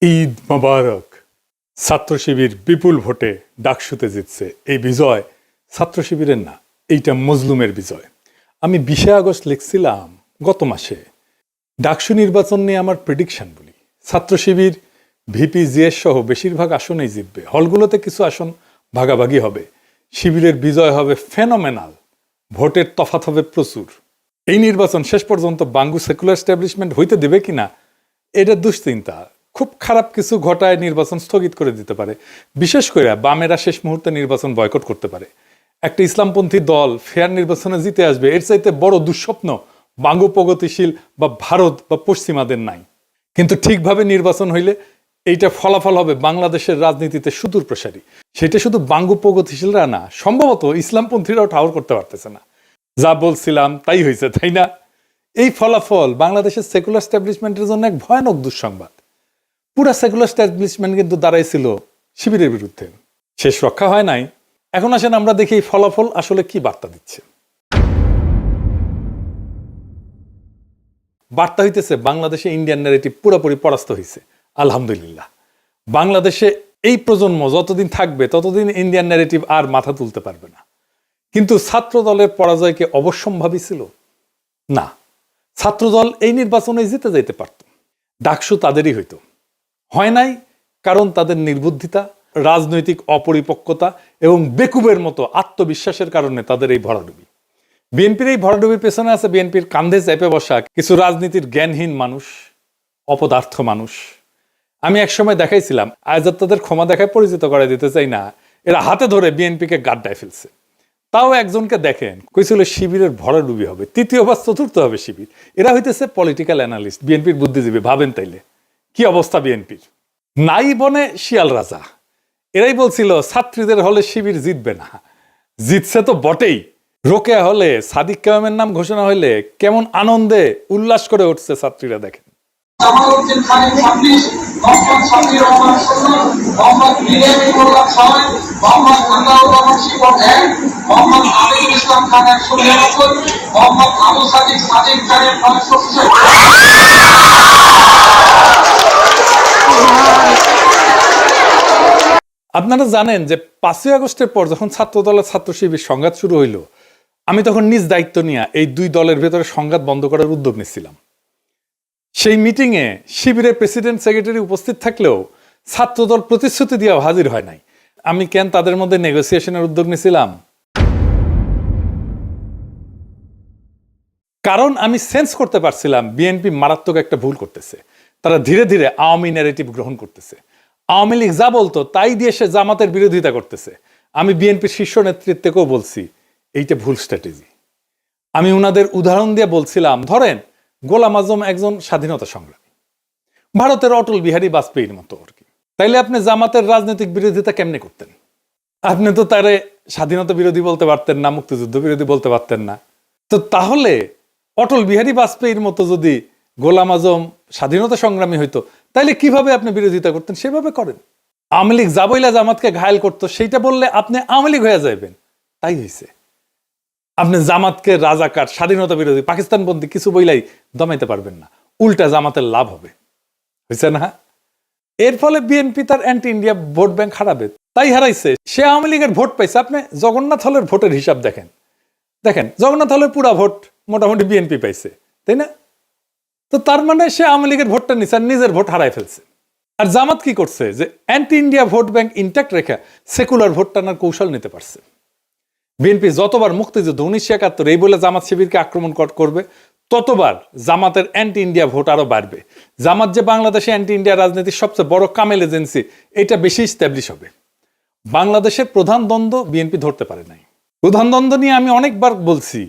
ঈদ মোবারক। ছাত্র শিবির বিপুল ভোটে ডাকসুতে জিতছে। এই বিজয় ছাত্র শিবিরের না, এইটা মজলুমের বিজয়। আমি 20 আগস্ট লিখছিলাম গত মাসে, ডাকসু নির্বাচন নিয়ে আমার প্রেডিকশন বলি, ছাত্র শিবির ভিপি জিএস সহ বেশিরভাগ আসনেই জিতবে। হলগুলোতে কিছু আসন ভাগাভাগি হবে। শিবিরের বিজয় হবে ফেনোমেনাল, ভোটের তফাৎ হবে প্রচুর। এই নির্বাচন শেষ পর্যন্ত বাঙ্গু সেকুলার এস্টাবলিশমেন্ট হইতে দেবে কিনা এটা দুশ্চিন্তা। খুব খারাপ কিছু ঘটায় নির্বাচন স্থগিত করে দিতে পারে। বিশেষ করে বামেরা শেষ মুহূর্তে নির্বাচন বয়কট করতে পারে। একটা ইসলামপন্থী দল ফেয়ার নির্বাচনে জিতে আসবে, এর চাইতে বড় দুঃস্বপ্ন বাঙ্গু প্রগতিশীল বা ভারত বা পশ্চিমাদের নাই। কিন্তু ঠিকভাবে নির্বাচন হইলে এইটা ফলাফল হবে বাংলাদেশের রাজনীতিতে সুদূর প্রসারী। সেটা শুধু বাঙ্গু প্রগতিশীলরা না, সম্ভবত ইসলামপন্থীরাও ঠাউর করতে পারতেছে না। যা বলছিলাম তাই হয়েছে, তাই না? এই ফলাফল বাংলাদেশের সেকুলার এস্টাবলিশমেন্টের জন্য এক ভয়ানক দুঃসংবাদ। পুরা সেকুলার এস্টাবলিশমেন্ট কিন্তু দাঁড়াইছিল শিবিরের বিরুদ্ধে। শেষ রক্ষা হয় নাই। এখন আসেন আমরা দেখি এই ফলাফল আসলে কি বার্তা দিচ্ছে। বার্তা হইতেছে বাংলাদেশে ইন্ডিয়ান ন্যারেটিভ পুরোপুরি পরাস্ত হয়েছে। আলহামদুলিল্লাহ। বাংলাদেশে এই প্রজন্ম যতদিন থাকবে ততদিন ইন্ডিয়ান ন্যারেটিভ আর মাথা তুলতে পারবে না। কিন্তু ছাত্র দলের পরাজয়কে অবশ্যম্ভাবী ছিল না। ছাত্রদল এই নির্বাচনে জিতে যাইতে পারত, ডাকসু তাদেরই হইতো। হয় নাই কারণ তাদের নির্বুদ্ধিতা, রাজনৈতিক অপরিপক্কতা এবং বেকুবের মতো আত্মবিশ্বাসের কারণে তাদের এই ভরাডুবি। বিএনপির এই ভরাডুবির পেছনে আছে বিএনপির কান্ধে চেপে বসা কিছু রাজনীতির জ্ঞানহীন মানুষ, অপদার্থ মানুষ। আমি একসময় দেখাইছিলাম, আজ তাদের ক্ষমা দেখায় পরিচিত করে দিতে চাই না, এরা হাতে ধরে বিএনপিকে গাড্ডায় ফেলছে। তাও একজনকে দেখেন কইছিল শিবিরের ভরাডুবি হবে, তৃতীয় বা চতুর্থ হবে শিবির। এরা হইতেছে পলিটিক্যাল অ্যানালিস্ট, বিএনপির বুদ্ধিজীবী। ভাবেন তাইলে কি অবস্থা বিএনপির। নাই বনে শিয়াল রাজা। এরাই বলছিল ছাত্রীদের হলে শিবির জিতবে না, জিতছে তো বটেই। রোকেয়া হলে সাদিক কায়েমের নাম ঘোষণা হইলে কেমন আনন্দে উল্লাস করে উঠছে ছাত্রীরা দেখেন। জামালউদ্দিন খানের 26, মোহাম্মদ শাফিউর রহমান 16, মোহাম্মদ বিরিয়ানি মোল্লা 6, মোহাম্মদ আন্দাউর রহমান শিবন 1, মোহাম্মদ আমিনুল ইসলাম খান 199, মোহাম্মদ আবু সাদিক খানের 966। আপনারা জানেন যে 5ই আগস্টের পর যখন ছাত্রদলের ছাত্র শিবির সংঘাত শুরু হইল, আমি তখন নিজ দায়িত্ব নিয়ে এই দুই দলের ভেতরে সংঘাত বন্ধ করার উদ্যোগ নিচ্ছিলাম। সেই মিটিংয়ে শিবিরের প্রেসিডেন্ট সেক্রেটারি উপস্থিত থাকলেও ছাত্রদল প্রতিশ্রুতি দিয়ে হাজির হয় নাই। আমি কেন তাদের মধ্যে নেগোসিয়েশনের উদ্যোগ নিয়েছিলাম? কারণ আমি সেন্স করতে পারছিলাম বিএনপি মারাত্মক একটা ভুল করতেছে। তারা ধীরে ধীরে আওয়ামী ন্যারেটিভ গ্রহণ করতেছে। আওয়ামী লীগ যা বলতো তাই দিয়ে সে জামাতের বিরোধিতা করতেছে। আমি বিএনপির শীর্ষ নেতৃত্বকেও বলছি এইটা ভুল স্ট্র্যাটেজি। আমি উনাদের উদাহরণ দিয়ে বলছিলাম, ধরেন গোলাম আজম একজন স্বাধীনতা সংগ্রামী, ভারতের অটল বিহারী বাজপেয়ীর মতো আর কি। তাইলে আপনি জামাতের রাজনৈতিক বিরোধিতা কেমনে করতেন? আপনি তো তারে স্বাধীনতা বিরোধী বলতে পারতেন না, মুক্তিযুদ্ধ বিরোধী বলতে পারতেন না। তো তাহলে অটল বিহারী বাজপেয়ীর মতো যদি গোলাম আজম স্বাধীনতা সংগ্রামী হইতো, তাইলে কিভাবে আপনি বিরোধিতা করতেন? সেভাবে করেন। আওয়ামী লীগ যা বইলা জামাতকে ঘায়েল করতো সেইটা বললে আপনি আওয়ামী লীগ হয়ে যাবেন। তাই হয়েছে। আপনি জামাতকে রাজাকার, স্বাধীনতা বিরোধী, পাকিস্তানপন্থী কিছু বইলাই দমাইতে পারবেন না। উল্টা জামাতের লাভ হবে, হয়েছে না? এর ফলে বিএনপি তার অ্যান্টি ইন্ডিয়া ভোট ব্যাংক হারাবে। তাই হারাইছে। সে আওয়ামী লীগের ভোট পাইছে। আপনি জগন্নাথ হলের ভোটের হিসাব দেখেন, জগন্নাথ হলের পুরা ভোট মোটামুটি বিএনপি পাইছে, তাই না? তো তার মানে সে আওয়ামী লীগের ভোটটা নিচ্ছে আর নিজের ভোট হারাই ফেলছে। আর জামাত কি করছে? যে anti India vote bank intact রেখে সেকুলার ভোট টানার কৌশল নিতে পারছে। বিএনপি যতবার মুক্তিযুদ্ধ 1971 এই বলে জামাত শিবিরকে আক্রমণ করবে, ততবার জামাতের অ্যান্টি ইন্ডিয়া ভোট আরো বাড়বে। জামাত যে বাংলাদেশে অ্যান্টি ইন্ডিয়া রাজনীতির সবচেয়ে বড় কামেল এজেন্সি, এটা বেশি স্ট্যাবলিশ হবে। বাংলাদেশের প্রধান দ্বন্দ্ব বিএনপি ধরতে পারে নাই। প্রধান দ্বন্দ্ব নিয়ে আমি অনেকবার বলছি।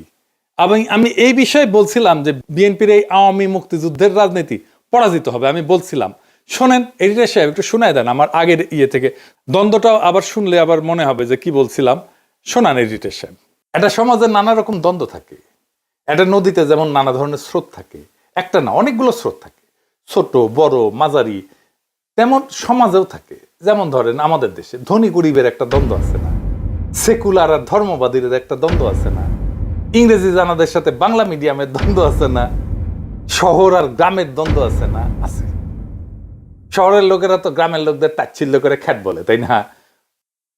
আমি এই বিষয়ে বলছিলাম যে বিএনপির এই আওয়ামী মুক্তিযুদ্ধের রাজনীতি পরাজিত হবে। আমি বলছিলাম, শোনেন এডিটর সাহেব একটু শোনায় দেন আমার আগের থেকে দ্বন্দ্বটাও আবার শুনলে আবার মনে হবে যে কি বলছিলাম। শোনান এডিটর সাহেব। একটা সমাজে নানা রকম দ্বন্দ্ব থাকে। একটা নদীতে যেমন নানা ধরনের স্রোত থাকে, একটা না অনেকগুলো স্রোত থাকে, ছোট বড় মাঝারি। তেমন সমাজেও থাকে। যেমন ধরেন আমাদের দেশে ধনী গরিবের একটা দ্বন্দ্ব আছে না, সেকুলার আর ধর্মবাদীর একটা দ্বন্দ্ব আছে না, ইংরেজি জানাদের সাথে বাংলা মিডিয়ামের দ্বন্দ্ব আছে না, শহর আর গ্রামের দ্বন্দ্ব আছে না? আছে। শহরের লোকেরা তো গ্রামের লোকদের তাচ্ছিল্য করে খ্যাট বলে, তাই না?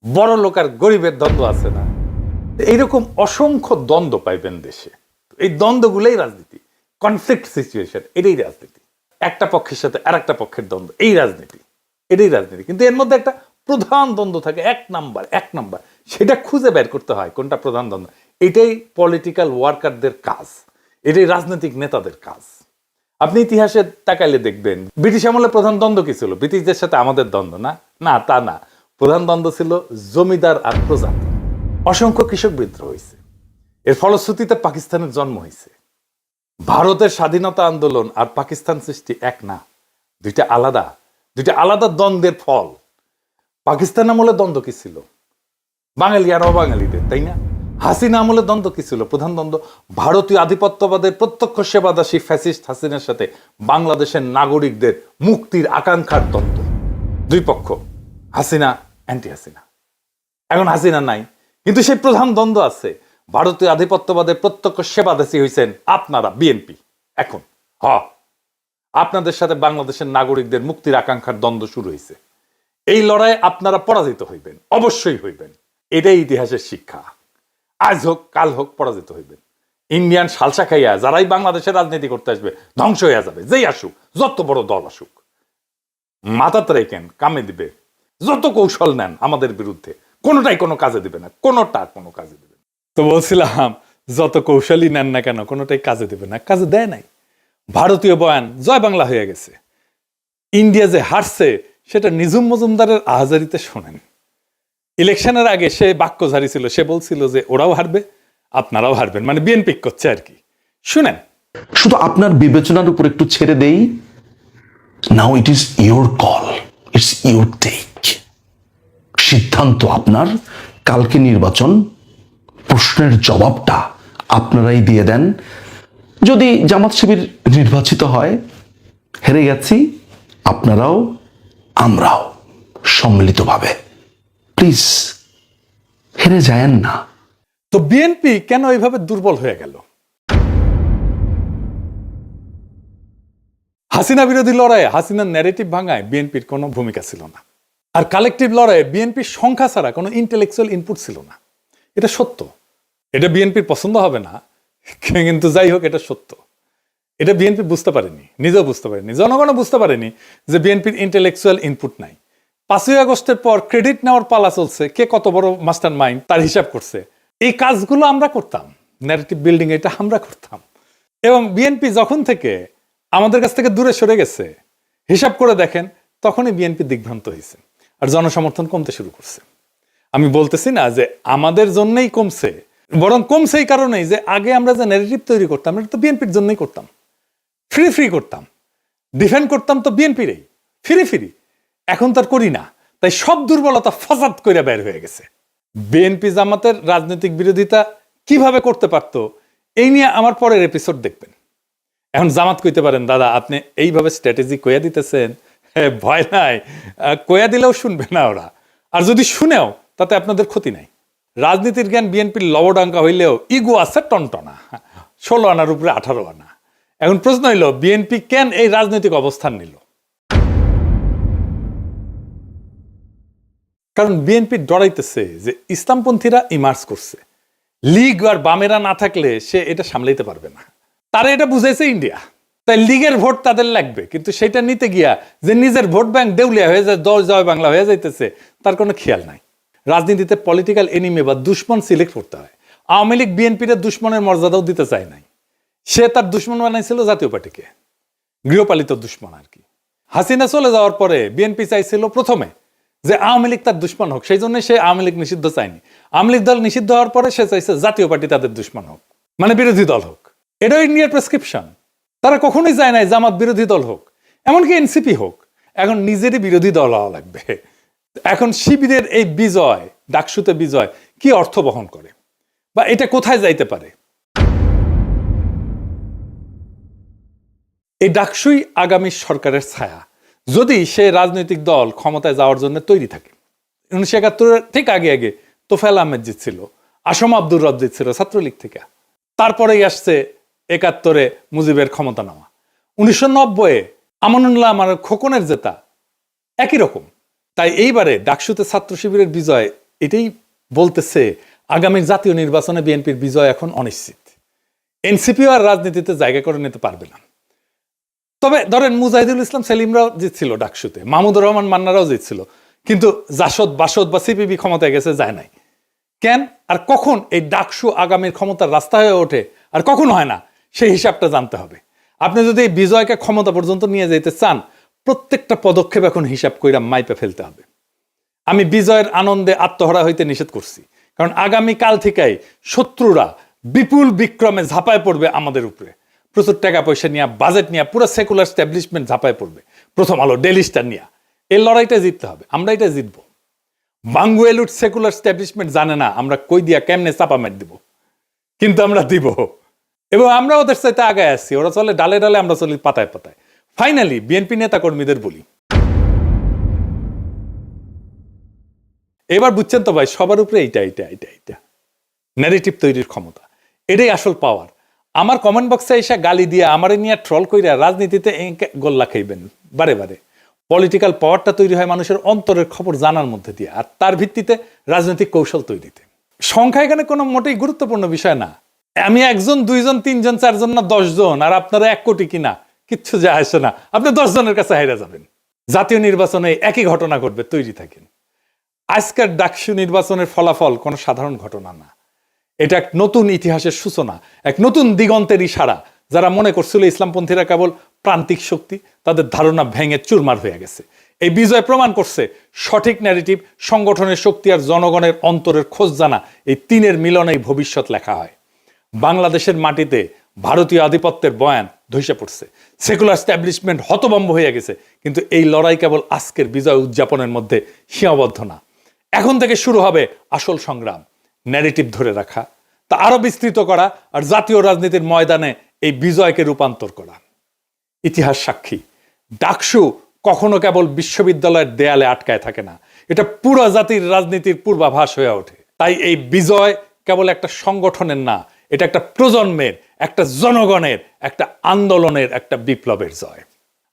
বড় লোক আর গরিবের দ্বন্দ্ব আছে না? এইরকম অসংখ্য দ্বন্দ্ব পাইবেন দেশে। এই দ্বন্দ্বগুলোই রাজনীতি, কনফ্লিক্ট সিচুয়েশন, এটাই রাজনীতি। একটা পক্ষের সাথে আর একটা পক্ষের দ্বন্দ্ব, এই রাজনীতি, এটাই রাজনীতি। কিন্তু এর মধ্যে একটা প্রধান দ্বন্দ্ব থাকে, এক নাম্বার, সেটা খুঁজে বের করতে হয় কোনটা প্রধান দ্বন্দ্ব। এটাই পলিটিক্যাল ওয়ার্কারদের কাজ, এটাই রাজনৈতিক নেতাদের কাজ। আপনি ইতিহাসে তাকাইলে দেখবেন ব্রিটিশ আমলে প্রধান দ্বন্দ্ব কি ছিল? ব্রিটিশদের সাথে আমাদের দ্বন্দ্ব না, না তা না। প্রধান দ্বন্দ্ব ছিল জমিদার আর প্রজাতি। অসংখ্য কৃষক বিদ্রোহ হয়েছে, এর ফলশ্রুতিতে পাকিস্তানের জন্ম হয়েছে। ভারতের স্বাধীনতা আন্দোলন আর পাকিস্তান সৃষ্টি এক না, দুইটা আলাদা দ্বন্দ্বের ফল। পাকিস্তান আমলে দ্বন্দ্ব কি ছিল? বাঙালি আর অবাঙালিদের, তাই না? হাসিনা আমলে দ্বন্দ্ব কি ছিল? প্রধান দ্বন্দ্ব ভারতীয় আধিপত্যবাদের প্রত্যক্ষ সেবাদাসী ফ্যাসিস্ট হাসিনার সাথে বাংলাদেশের নাগরিকদের মুক্তির আকাঙ্ক্ষার দ্বন্দ্ব। দুই পক্ষ, হাসিনা অ্যান্টি হাসিনা। এখন হাসিনা নাই, কিন্তু সেই প্রধান দ্বন্দ্ব আছে। ভারতীয় আধিপত্যবাদের প্রত্যক্ষ সেবাদাসী হয়েছেন আপনারা, বিএনপি। এখন আপনাদের সাথে বাংলাদেশের নাগরিকদের মুক্তির আকাঙ্ক্ষার দ্বন্দ্ব শুরু হয়েছে। এই লড়াইয়ে আপনারা পরাজিত হইবেন, অবশ্যই হইবেন। এটাই ইতিহাসের শিক্ষা। আজ হোক কাল হোক পরাজিত হইবেন। ইন্ডিয়ান সালসা খাইয়া যারাই বাংলাদেশের রাজনীতি করতে আসবে ধ্বংস হইয়া যাবে। যেই আসুক, যত বড় দল আসুক, মাথাতে রেখেন, কামে দিবে। যত কৌশল নেন আমাদের বিরুদ্ধে, কোনোটাই কোনো কাজে দিবে না, কোনো কাজে দিবে না। তো বলছিলাম, যত কৌশলই নেন না কেন, কোনোটাই কাজে দিবে না। কাজে দেয় নাই। ভারতীয় বয়ান জয় বাংলা হয়ে গেছে। ইন্ডিয়া যে হারছে সেটা নিঝুম মজুমদারের আহাজারিতে শোনেন। ইলেকশনের আগে সে বাক্য ঝাড়ি ছিল, সে বলছিল যে ওরাও হারবে, আপনারাও হারবেন, মানে বিএনপি করছে আর কি। শুনেন, শুধু আপনার বিবেচনার উপর একটু ছেড়ে দেই। Now it is your call, it's your take. সিদ্ধান্ত আপনার। কালকে নির্বাচন, প্রশ্নের জবাবটা আপনারাই দিয়ে দেন। যদি জামাত শিবির নির্বাচিত হয়, হেরে গেছি, আপনারাও আমরাও সম্মিলিতভাবে। প্লিজ হেরে যায়েন না। তো বিএনপি কেন এইভাবে দুর্বল হয়ে গেল? হাসিনা বিরোধী লড়াইয়ে হাসিনার ন্যারেটিভ ভাঙায় বিএনপির কোনো ভূমিকা ছিল না। আর কালেকটিভ লড়াইয়ে বিএনপির সংখ্যা ছাড়া কোনো ইন্টেলেকচুয়াল ইনপুট ছিল না। এটা সত্য। এটা বিএনপির পছন্দ হবে না, কিন্তু যাই হোক, এটা সত্য। এটা বিএনপি বুঝতে পারেনি, নিজেও বুঝতে পারেনি, জনগণও বুঝতে পারেনি যে বিএনপির ইন্টেলেকচুয়াল ইনপুট নাই। 5ই আগস্টের পর ক্রেডিট নেওয়ার পালা চলছে, কে কত বড় মাস্টার মাইন্ড তার হিসাব করছে। এই কাজগুলো আমরা করতাম, ন্যারেটিভ বিল্ডিং এটা আমরা করতাম। এবং বিএনপি যখন থেকে আমাদের কাছ থেকে দূরে সরে গেছে, হিসাব করে দেখেন, তখনই বিএনপি দিগ্ভ্রান্ত হয়েছে আর জনসমর্থন কমতে শুরু করছে। আমি বলতেছি না যে আমাদের জন্যই কমছে, বরং কমছে এই কারণেই যে আগে আমরা যে ন্যারেটিভ তৈরি করতাম, এটা তো বিএনপির জন্যই করতাম। ফ্রি করতাম, ডিফেন্ড করতাম তো বিএনপিরই, ফ্রি। এখন তার করি না, তাই সব দুর্বলতা ফাসাদ করে বের হয়ে গেছে। বিএনপি জামাতের রাজনৈতিক বিরোধিতা কিভাবে করতে পারতো, এই নিয়ে আমার পরের এপিসোড দেখবেন। এখন জামাত কইতে পারেন, দাদা আপনি এইভাবে স্ট্র্যাটেজি কইয়া দিতেছেন, ভয় নাই, কইয়া দিলেও শুনবে না ওরা। আর যদি শুনেও তাতে আপনাদের ক্ষতি নাই। রাজনীতির জ্ঞান বিএনপির লবডাঙ্কা হইলেও ইগো আছে টনটনা, 16 আনার উপরে 18 আনা। এখন প্রশ্ন হইল, বিএনপি কেন এই রাজনৈতিক অবস্থান নিল? কারণ বিএনপি ডরাইতেছে যে ইসলামপন্থীরা ইমার্জ করছে, লীগ আর বামেরা না থাকলে সে এটা সামলাইতে পারবে না। তারা এটা বুঝাইছে ইন্ডিয়া, তাই লীগের ভোট তাদের লাগবে, কিন্তু সেটা নিতে গিয়া যে নিজের ভোট ব্যাংক দেউলিয়া হয়ে যায়, দল জয় বাংলা হয়ে যাইতেছে, তার কোনো খেয়াল নাই। রাজনীতিতে পলিটিক্যাল এনিমি বা দুশ্মন সিলেক্ট করতে হয়। আওয়ামী লীগ বিএনপির দুশ্মনের মর্যাদাও দিতে চায় নাই, সে তার দুশ্মন বানাইছিল জাতীয় পার্টিকে, গৃহপালিত দুশ্মন আর কি। হাসিনা চলে যাওয়ার পরে বিএনপি চাইছিল প্রথমে যে আওয়ামী লীগ তার দুশ্মন হোক, সেই জন্য সে আওয়ামী লীগ নিষিদ্ধ চায়নি। আওয়ামী লীগ দল নিষিদ্ধ হওয়ার পরে সে চাইছে জাতীয় পার্টি তাদের দুশ্মন হোক, মানে বিরোধী দল হোক। এটাও ইন্ডিয়ার প্রেসক্রিপশন। তারা কখনোই চায় নাই জামাত বিরোধী দল হোক, এমনকি এনসিপি হোক। এখন নিজেরই বিরোধী দল হওয়া লাগবে। এখন শিবিরের এই বিজয়, ডাকসুতে বিজয়, কি অর্থ বহন করে বা এটা কোথায় যাইতে পারে? এই ডাকসুই আগামী সরকারের ছায়া, যদি সে রাজনৈতিক দল ক্ষমতায় যাওয়ার জন্য তৈরি থাকে। 1971 ঠিক আগে তোফায়েল আহমেদ জিতছিল, আসম আব্দুর রব জিতছিল ছাত্রলীগ থেকে। তারপরেই আসছে 71 মুজিবের ক্ষমতা নেওয়া। 1990 আমানুল্লাহ আমার খোকনের জেতা, একই রকম। তাই এইবারে ডাকসুতে ছাত্র শিবিরের বিজয় এটাই বলতেছে আগামী জাতীয় নির্বাচনে বিএনপির বিজয় এখন অনিশ্চিত। এনসিপিও আর রাজনীতিতে জায়গা করে নিতে পারবে না। তবে ধরেন মুজাহিদুল ইসলাম সেলিমরাও জিতছিল ডাকসুতে, মাহমুদুর রহমান মান্নারাও জিতছিল, কিন্তু জাসদ বাসদ বা সিপিবি ক্ষমতায় গেছে, যায় নাই। কেন আর কখন এই ডাকসু আগামীর ক্ষমতার রাস্তা হয়ে ওঠে আর কখন হয় না, সেই হিসাবটা জানতে হবে। আপনি যদি এই বিজয়কে ক্ষমতা পর্যন্ত নিয়ে যেতে চান, প্রত্যেকটা পদক্ষেপ এখন হিসাব কইরা মাইপে ফেলতে হবে। আমি বিজয়ের আনন্দে আত্মহারা হইতে নিষেধ করছি, কারণ আগামী কাল থেকেই শত্রুরা বিপুল বিক্রমে ঝাঁপায় পড়বে আমাদের উপরে। প্রচুর টাকা পয়সা নিয়ে, বাজেট নিয়ে, পুরো সেকুলার স্ট্যাবলিশমেন্ট ঝাঁপায় পড়বে। প্রথম আলো, ডেইলি স্টার নিয়ে এই লড়াইটা জিততে হবে, আমরা এটা জিতবো। বাঙ্গুয়েলুট সেকুলার স্ট্যাবলিশমেন্ট জানে না আমরা কই দিয়া কেমনে চাপা মেট দিব, কিন্তু আমরা দিব, এবং আমরা ওদের সাথে আগায় আসছি। ওরা চলে ডালে ডালে, আমরা চলি পাতায় পাতায়। ফাইনালি বিএনপি নেতা কর্মীদের বলি, এবার বুঝছেন তো ভাই, সবার উপরে এইটা ন্যারেটিভ তৈরির ক্ষমতা, এটাই আসল পাওয়ার। আমার কমেন্ট বক্সে এসে গালি দিয়ে আমারে নিয়ে ট্রল কইরা রাজনীতিতে গোল্লা খাইবেন বারে বারে। পলিটিক্যাল পাওয়ারটা তৈরি হয় মানুষের অন্তরের খবর জানার মধ্যে দিয়ে, আর তার ভিত্তিতে রাজনৈতিক কৌশল তৈরিতে। সংখ্যা এখানে কোনো মোটেই গুরুত্বপূর্ণ বিষয় না। আমি 1 জন 2 জন 3 জন 4 জন না 10 জন, আর আপনারা 1 কোটি কিনা কিচ্ছু যায় আসে না, আপনি 10 জনের কাছে হাইরা যাবেন। জাতীয় নির্বাচনে একই ঘটনা ঘটবে, তৈরি থাকেন। আজকের ডাকসু নির্বাচনের ফলাফল কোনো সাধারণ ঘটনা না, এটা এক নতুন ইতিহাসের সূচনা, এক নতুন দিগন্তের ইশারা। যারা মনে করছিল ইসলামপন্থীরা কেবল প্রান্তিক শক্তি, তাদের ধারণা ভেঙে চুরমার হয়ে গেছে। এই বিজয় প্রমাণ করছে সঠিক ন্যারেটিভ, সংগঠনের শক্তি আর জনগণের অন্তরের খোঁজ জানা, এই তিনের মিলনেই ভবিষ্যৎ লেখা হয়। বাংলাদেশের মাটিতে ভারতীয় আধিপত্যের বয়ান ধসে পড়ছে, সেকুলার স্ট্যাবলিশমেন্ট হতভম্ব হয়ে গেছে, কিন্তু এই লড়াই কেবল আজকের বিজয় উদযাপনের মধ্যে সীমাবদ্ধ না। এখন থেকে শুরু হবে আসল সংগ্রাম, ন্যারেটিভ ধরে রাখা, তা আরো বিস্তৃত করা, আর জাতীয় রাজনীতির ময়দানে এই বিজয়কে রূপান্তর করা। ইতিহাস সাক্ষী, ডাকসু কখনো কেবল বিশ্ববিদ্যালয়ের দেয়ালে আটকায় থাকে না, এটা পুরো জাতির রাজনীতির পূর্বাভাস হয়ে ওঠে। তাই এই বিজয় কেবল একটা সংগঠনের না, এটা একটা প্রজন্মের, একটা জনগণের, একটা আন্দোলনের, একটা বিপ্লবের জয়।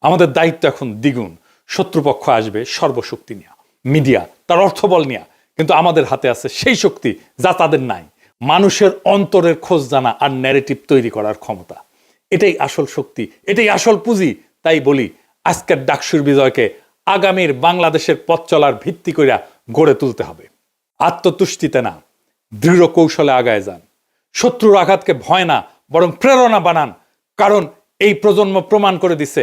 আমাদের দায়িত্ব এখন দ্বিগুণ। শত্রুপক্ষ আসবে সর্বশক্তি নিয়ে, মিডিয়া তার অর্থবল নিয়ে, কিন্তু আমাদের হাতে আছে সেই শক্তি যা তাদের নাই, মানুষের অন্তরের খোঁজ জানা আর ন্যারেটিভ তৈরি করার ক্ষমতা। এটাই আসল শক্তি, এটাই আসল পুঁজি। তাই বলি, আজকের ডাকসুর বিজয়কে আগামীর বাংলাদেশের পথ চলার ভিত্তি কইরা গড়ে তুলতে হবে। আত্মতুষ্টিতে না, দৃঢ় কৌশলে আগায় যান। শত্রুর আঘাতকে ভয় না, বরং প্রেরণা বানান, কারণ এই প্রজন্ম প্রমাণ করে দিচ্ছে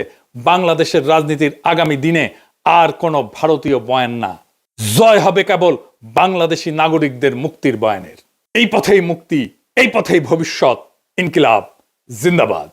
বাংলাদেশের রাজনীতির আগামী দিনে আর কোনো ভারতীয় বয়ান না, জয় হবে কেবল বাংলাদেশি নাগরিকদের মুক্তির বয়ানের। এই পথেই মুক্তি, এই পথেই ভবিষ্যৎ। ইনকিলাব জিন্দাবাদ।